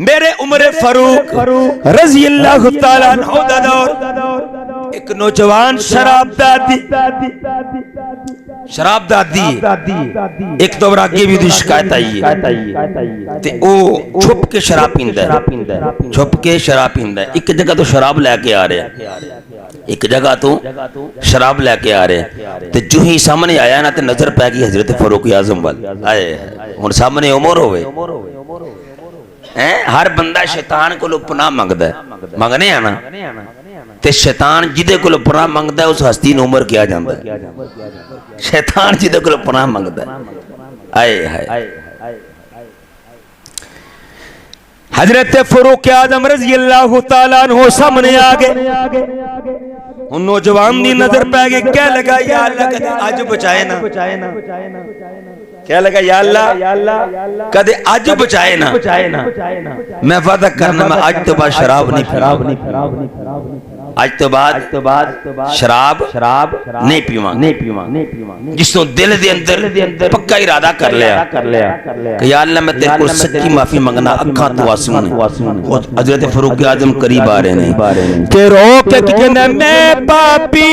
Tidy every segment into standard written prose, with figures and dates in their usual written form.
میرے عمر فاروق رضی اللہ تعالیٰ عنہ دا دور ایک نوجوان شراب دادی ایک دور آگے بھی دی شکایت آئی ہے تے او چھپ کے شراب پیندہ ہے ایک جگہ تو شراب لے کے آ رہے تے جو ہی سامنے آیا نا تے نظر پہ گئی حضرت فاروق اعظم وال آئے اور سامنے عمر ہوئے ہر بندہ شیطان کو لو پناہ مانگدا ہے مانگنے آنا تے شیطان جدے کو لو پناہ مانگدا ہے اس ہستی نے عمر کیا جاندا ہے شیطان جدے کو لو پناہ مانگدا ہے آئے حضرت فاروق اعظم رضی اللہ تعالیٰ عنہ سامنے آگے ان نوجوان دی نظر پہ گئے کہہ لگا یا اللہ کدے آج بچائے نا کہہ لگا یا اللہ کدے آج بچائے نا میں وعدہ کرنا میں آج تو بعد شراب نہیں پیواں آج تو بعد شراب نہیں پیواں جس نے دل دے اندر پکا ارادہ کر لیا کہ یا اللہ میں تیرے کو سچی معافی مانگنا اکھاں تو آسوں نے حضرت فاروق اعظم قریب آ رہے ہیں کہ رو کے کہنا میں پاپی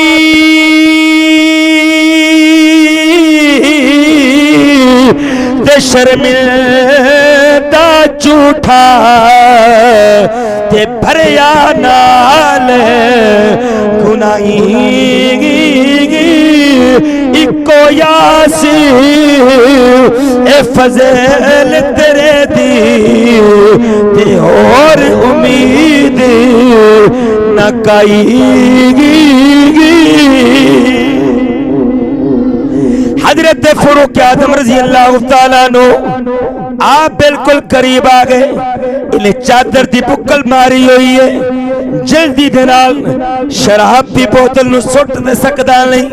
تے شرمندہ جھوٹا تے بھریا نال گناہی اکو یاسی اے فضل تیرے دی تے اور امید نہ کائی حضرت فاروق اعظم رضی اللہ تعالیٰ عنہ آپ بالکل قریب آگئے انہیں چادر دی بکل ماری ہوئی ہے جلدی دنال شراب دی بوتل نو سٹ دے سکدا نہیں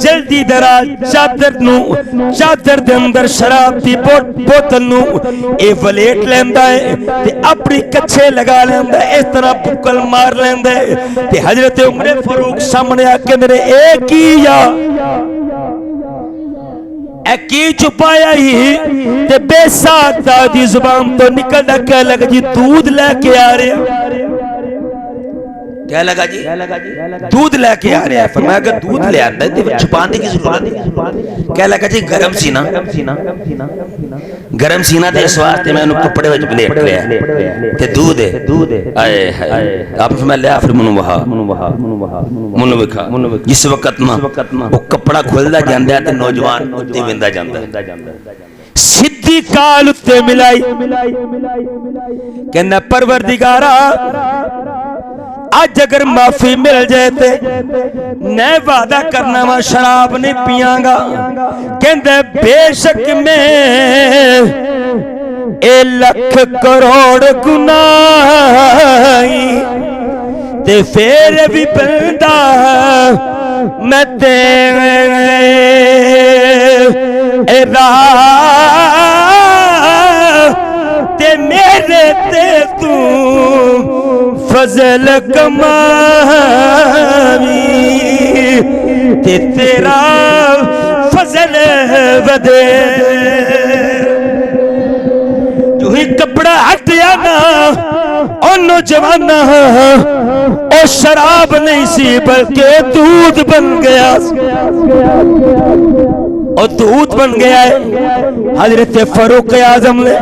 جلدی دنال چادر دے اندر شراب دی بوتل نو اے ولیٹ لیندہ ہے تے اپنی کچھے لگا لیندہ ہے اس طرح بکل مار لیندہ ہے تے حضرت عمر فاروق سامنے آکے میرے ایک ہی یا ایکی چھپایا ہی تے بے ساتھ دی زبان تو نکل نہ کہہ لگا جی دودھ لے کے آ رہے ہیں کہہ لگا جی دودھ لے کے آ رہے ہیں فرمایا کہ دودھ لے آتا ہے تے چھپانے کی ضرورت کہہ لگا جی گرم سینہ تے اس واسطے میں انہوں کپڑے وچ بلیٹ لیا تے دودھ ہے آئے آپ فرمایا لیا پھر منو بکھا جس وقت وہ کپڑا کھل دا جاندہ ہے تے نوجوان تے وندہ جاندہ ہے سدھی کال اتے ملائی کہنا پروردگارا آج اگر معافی مل جائے تے نئے وعدہ کرنا میں شراب نہیں پیاں گا کہندے بے شک میں اے لکھ کروڑ گناہی تے پھر بھی بندہ میں اے تے میرے تے تو فضل کماوی تے تیرا فضل ودے جو ہی کپڑا ہٹیا نا او نوجوان او شراب نہیں سی بلکہ دودھ بن گیا اور دودھ بن گیا ہے حضرت فاروق اعظم نے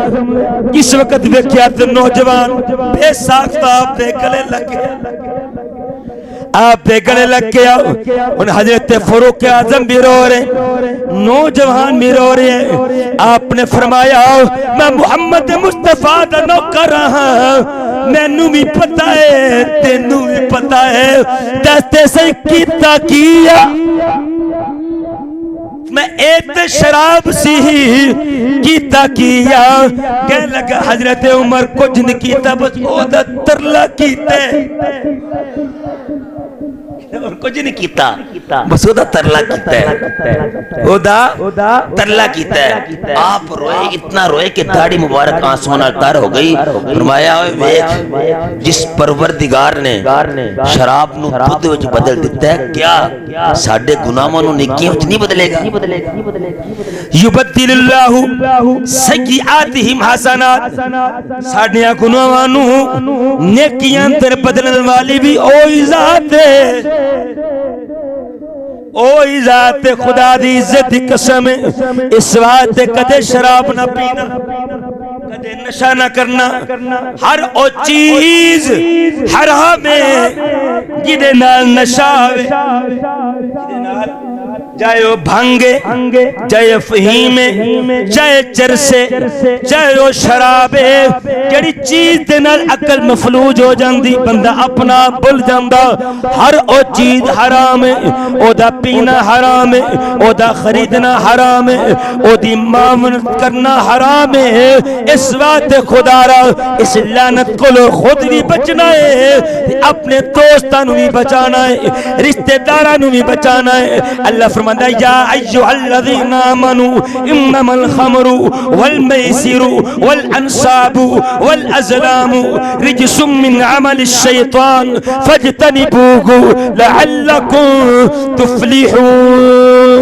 اس وقت دیکھیا تو نوجوان بے ساختہ آپ دے گلے لگ گیا ان حضرت فاروق اعظم بھی رو رہے نوجوان بھی رو رہے ہیں آپ نے فرمایا میں محمد مصطفیٰ دا نوکر رہا مینوں بھی پتہ ہے تینوں بھی پتہ ہے دستے سے کیتا کیا میں ایک شراب سی کیتا کیا کہہ لگا حضرت عمر کچھ نہیں کیتا بس او دا ترلا کیتے اور کچھ نہیں کیتا بس او دا ترلا کیتا ہے او دا ترلا کیتا ہے آپ روئے اتنا روئے کہ داڑھی مبارک آنسوں نال تر ہو گئی فرمایا جس پروردگار نے شراب نو دودھ وچ بدل دیتا ہے کیا ساڈے گناہاں نو نیکیاں وچ نہیں بدلے گا یبدل اللہ سیئاتہم حسنات ساڈیاں گناہاں نوں نیکیاں اندر بدلن والی بھی اوہی ذات ہے، اوہی ذات خدا دی عزت دی قسم ہے۔ اس واسطے کدے شراب نہ پینا، کدے نشہ نہ کرنا، ہر او چیز حرام ہے جدے نال نشہ ہوئے، جدے نال چاہے وہ بھنگے، چاہے فہیم ہے، چاہے چرسے، چاہے وہ شراب ہے، جڑی چیز دے نال عقل مفلوج ہو جاندی، بندہ اپنا بھول جاندا، ہر او چیز حرام ہے، او دا پینا حرام ہے، او دا خریدنا حرام ہے، او دی معاونت کرنا حرام ہے۔ اس وقت خدا را اس لعنت کو خود بھی بچنا ہے، اپنے دوستانوں بھی بچانا ہے، رشتہ دارانوں بھی بچانا ہے۔ اللہ فرماتا ہے یا ایھا الذین آمنوا انما الخمر والمیسر والانصاب والازلام رجس من عمل الشیطان فاجتنبوه لعلکم تفلحون۔